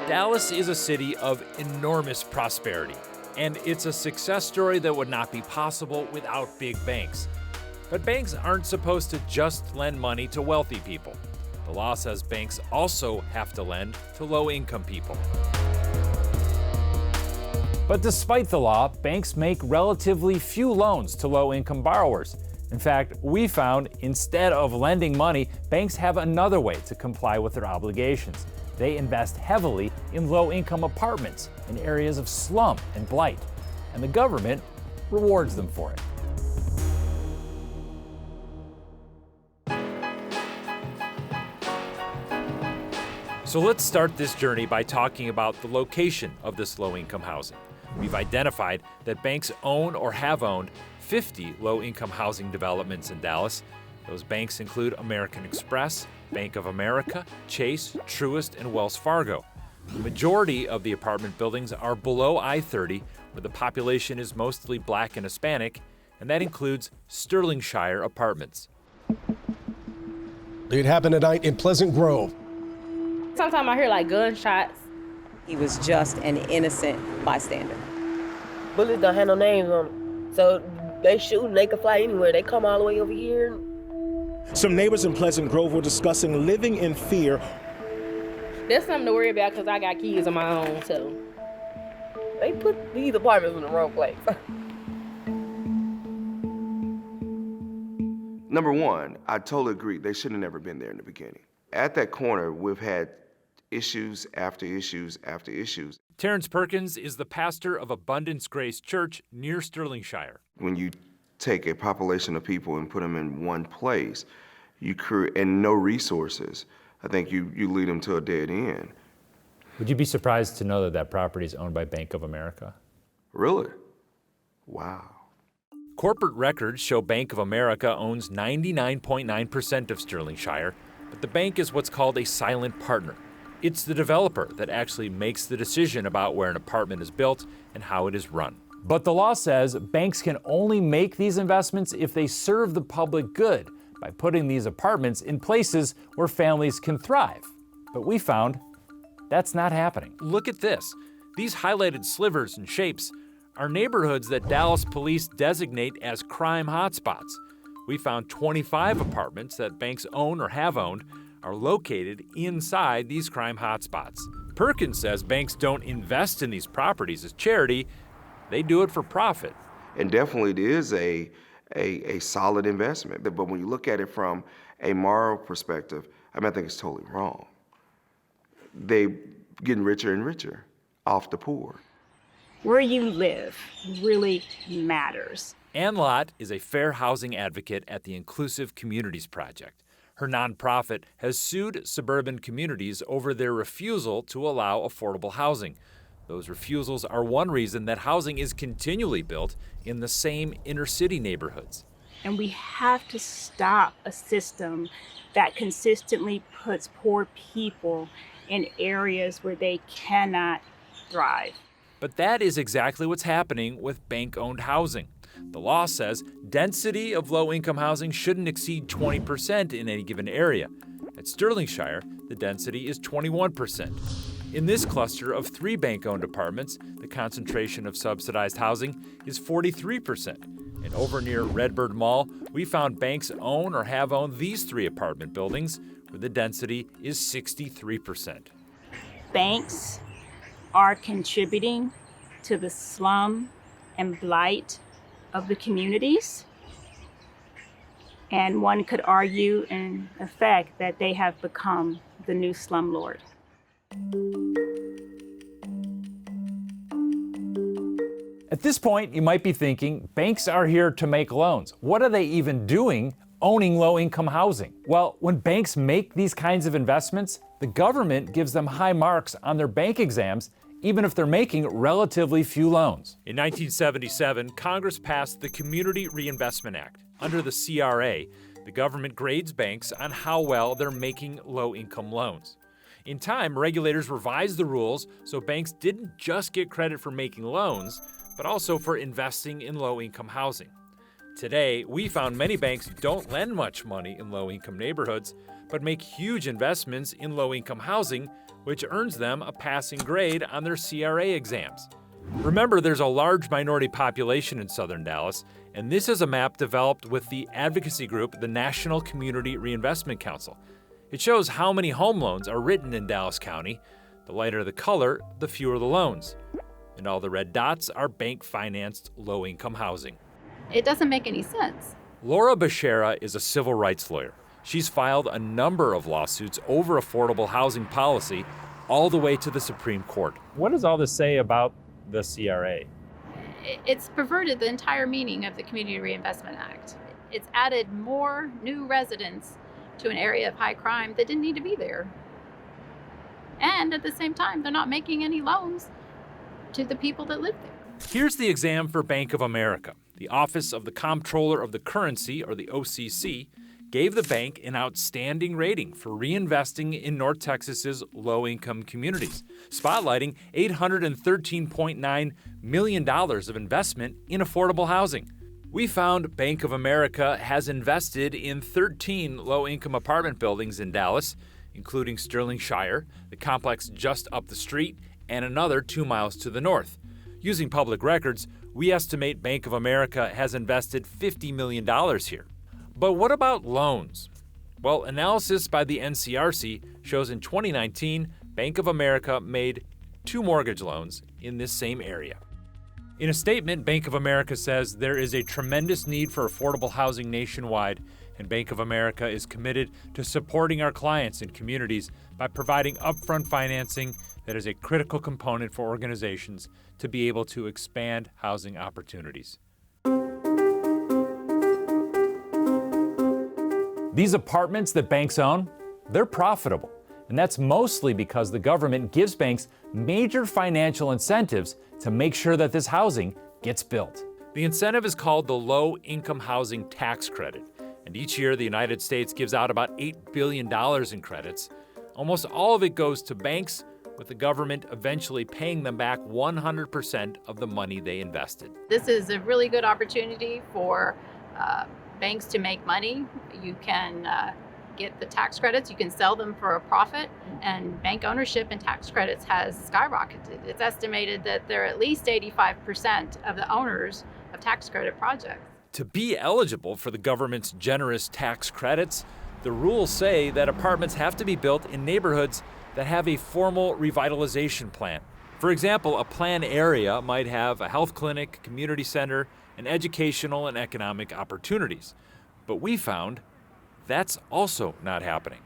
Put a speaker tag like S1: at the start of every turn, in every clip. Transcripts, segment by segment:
S1: Dallas is a city of enormous prosperity, and it's a success story that would not be possible without big banks. But banks aren't supposed to just lend money to wealthy people. The law says banks also have to lend to low-income people. But despite the law, banks make relatively few loans to low-income borrowers. In fact, we found instead of lending money, banks have another way to comply with their obligations. They invest heavily in low-income apartments in areas of slum and blight, and the government rewards them for it. So let's start this journey by talking about the location of this low-income housing. We've identified that banks own or have owned 50 low-income housing developments in Dallas. Those banks include American Express, Bank of America, Chase, Truist, and Wells Fargo. The majority of the apartment buildings are below I-30, where the population is mostly Black and Hispanic, and that includes Sterlingshire Apartments.
S2: It happened tonight in Pleasant Grove.
S3: Sometimes I hear like gunshots.
S4: He was just an innocent bystander.
S5: Bullets don't have no names on them, so they shoot and they can fly anywhere. They come all the way over here.
S6: Some neighbors in Pleasant Grove were discussing living in fear.
S3: That's something to worry about because I got kids of my own, so.
S5: They put these apartments in the wrong place.
S7: Number one, I totally agree. They should have never been there in the beginning. At that corner, we've had issues after issues after issues.
S1: Terrence Perkins is the pastor of Abundance Grace Church near Sterlingshire.
S7: When you take a population of people and put them in one place, you create, and no resources, I think you lead them to a dead end.
S1: Would you be surprised to know that that property is owned by Bank of America?
S7: Really? Wow.
S1: Corporate records show Bank of America owns 99.9% of Sterlingshire, but the bank is what's called a silent partner. It's the developer that actually makes the decision about where an apartment is built and how it is run. But the law says banks can only make these investments if they serve the public good by putting these apartments in places where families can thrive. But we found that's not happening. Look at this. These highlighted slivers and shapes are neighborhoods that Dallas police designate as crime hotspots. We found 25 apartments that banks own or have owned are located inside these crime hotspots. Perkins says banks don't invest in these properties as charity, they do it for profit.
S7: And definitely it is a solid investment. But when you look at it from a moral perspective, I think it's totally wrong. They're getting richer and richer off the poor.
S8: Where you live really matters.
S1: Ann Lott is a fair housing advocate at the Inclusive Communities Project. Her nonprofit has sued suburban communities over their refusal to allow affordable housing. Those refusals are one reason that housing is continually built in the same inner-city neighborhoods.
S8: And we have to stop a system that consistently puts poor people in areas where they cannot thrive.
S1: But that is exactly what's happening with bank-owned housing. The law says density of low-income housing shouldn't exceed 20% in any given area. At Sterlingshire, the density is 21%. In this cluster of 3 bank-owned apartments, the concentration of subsidized housing is 43%. And over near Redbird Mall, we found banks own or have owned these 3 apartment buildings, where the density is 63%.
S8: Banks are contributing to the slum and blight of the communities. And one could argue, in effect, that they have become the new slumlord.
S1: At this point, you might be thinking, banks are here to make loans. What are they even doing owning low-income housing? Well, when banks make these kinds of investments, the government gives them high marks on their bank exams, even if they're making relatively few loans. In 1977, Congress passed the Community Reinvestment Act. Under the CRA, the government grades banks on how well they're making low-income loans. In time, regulators revised the rules so banks didn't just get credit for making loans, but also for investing in low-income housing. Today, we found many banks don't lend much money in low-income neighborhoods, but make huge investments in low-income housing which earns them a passing grade on their CRA exams. Remember, there's a large minority population in southern Dallas, and this is a map developed with the advocacy group, the National Community Reinvestment Council. It shows how many home loans are written in Dallas County. The lighter the color, the fewer the loans. And all the red dots are bank-financed low-income housing.
S9: It doesn't make any sense.
S1: Laura Beshara is a civil rights lawyer. She's filed a number of lawsuits over affordable housing policy all the way to the Supreme Court.
S10: What does all this say about the CRA?
S9: It's perverted the entire meaning of the Community Reinvestment Act. It's added more new residents to an area of high crime that didn't need to be there. And at the same time, they're not making any loans to the people that live there.
S1: Here's the exam for Bank of America. The Office of the Comptroller of the Currency, or the OCC, gave the bank an outstanding rating for reinvesting in North Texas's low-income communities, spotlighting $813.9 million of investment in affordable housing. We found Bank of America has invested in 13 low-income apartment buildings in Dallas, including Sterling Shire, the complex just up the street, and another 2 miles to the north. Using public records, we estimate Bank of America has invested $50 million here. But what about loans? Well, analysis by the NCRC shows in 2019, Bank of America made 2 mortgage loans in this same area. In a statement, Bank of America says there is a tremendous need for affordable housing nationwide, and Bank of America is committed to supporting our clients and communities by providing upfront financing that is a critical component for organizations to be able to expand housing opportunities. These apartments that banks own, they're profitable. And that's mostly because the government gives banks major financial incentives to make sure that this housing gets built. The incentive is called the Low Income Housing Tax Credit. And each year, the United States gives out about $8 billion in credits. Almost all of it goes to banks, with the government eventually paying them back 100% of the money they invested.
S9: This is a really good opportunity for banks to make money. You can get the tax credits, you can sell them for a profit, and bank ownership in tax credits has skyrocketed. It's estimated that there are at least 85% of the owners of tax credit projects.
S1: To be eligible for the government's generous tax credits, the rules say that apartments have to be built in neighborhoods that have a formal revitalization plan. For example, a plan area might have a health clinic, community center, and educational and economic opportunities. But we found that's also not happening.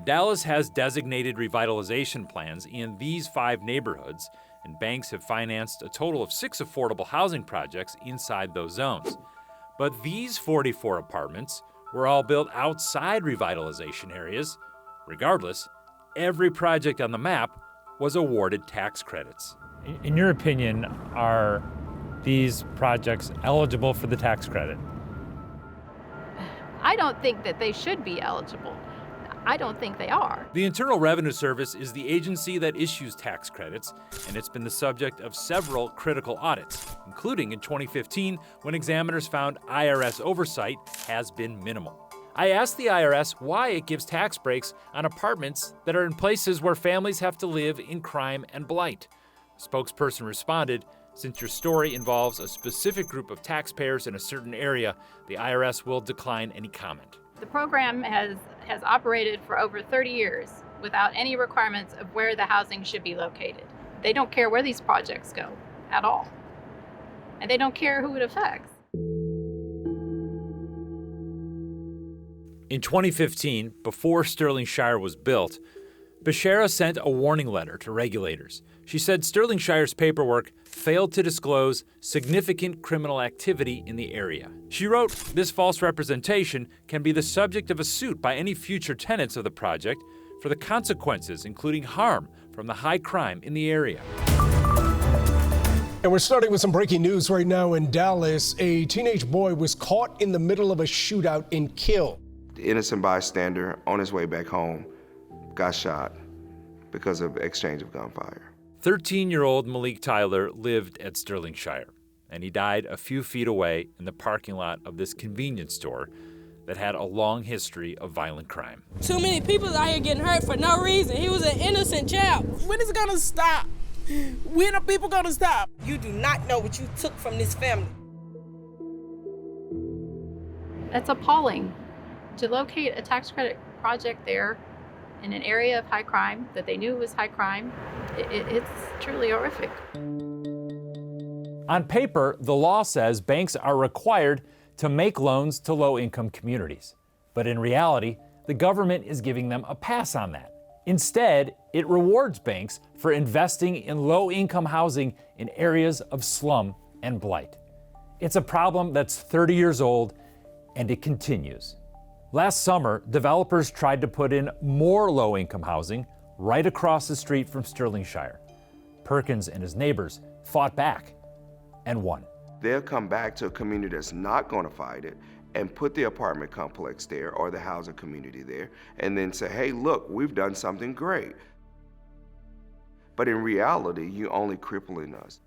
S1: Dallas has designated revitalization plans in these 5 neighborhoods, and banks have financed a total of 6 affordable housing projects inside those zones. But these 44 apartments were all built outside revitalization areas. Regardless, every project on the map was awarded tax credits.
S10: In your opinion, are these projects eligible for the tax credit?
S9: I don't think that they should be eligible. I don't think they are.
S1: The Internal Revenue Service is the agency that issues tax credits, and it's been the subject of several critical audits, including in 2015 when examiners found IRS oversight has been minimal. I asked the IRS why it gives tax breaks on apartments that are in places where families have to live in crime and blight. A spokesperson responded, "Since your story involves a specific group of taxpayers in a certain area, the IRS will decline any comment."
S9: The program has operated for over 30 years without any requirements of where the housing should be located. They don't care where these projects go at all. And they don't care who it affects.
S1: In 2015, before Sterling Shire was built, Beshara sent a warning letter to regulators. She said Sterling Shire's paperwork failed to disclose significant criminal activity in the area. She wrote, "This false representation can be the subject of a suit by any future tenants of the project for the consequences, including harm from the high crime in the area."
S2: And we're starting with some breaking news right now in Dallas. A teenage boy was caught in the middle of a shootout and killed.
S7: The innocent bystander on his way back home got shot because of exchange of gunfire.
S1: 13-year-old Malik Tyler lived at Sterling Shire, and he died a few feet away in the parking lot of this convenience store that had a long history of violent crime.
S11: Too many people out here getting hurt for no reason. He was an innocent child.
S12: When is it gonna stop? When are people gonna stop?
S11: You do not know what you took from this family.
S9: It's appalling to locate a tax credit project there in an area of high crime that they knew was high crime. It's truly horrific.
S1: On paper, the law says banks are required to make loans to low-income communities. But in reality, the government is giving them a pass on that. Instead, it rewards banks for investing in low-income housing in areas of slum and blight. It's a problem that's 30 years old, and it continues. Last summer, developers tried to put in more low-income housing right across the street from Stirlingshire. Perkins and his neighbors fought back and won.
S7: They'll come back to a community that's not going to fight it and put the apartment complex there or the housing community there and then say, hey, look, we've done something great. But in reality, you're only crippling us.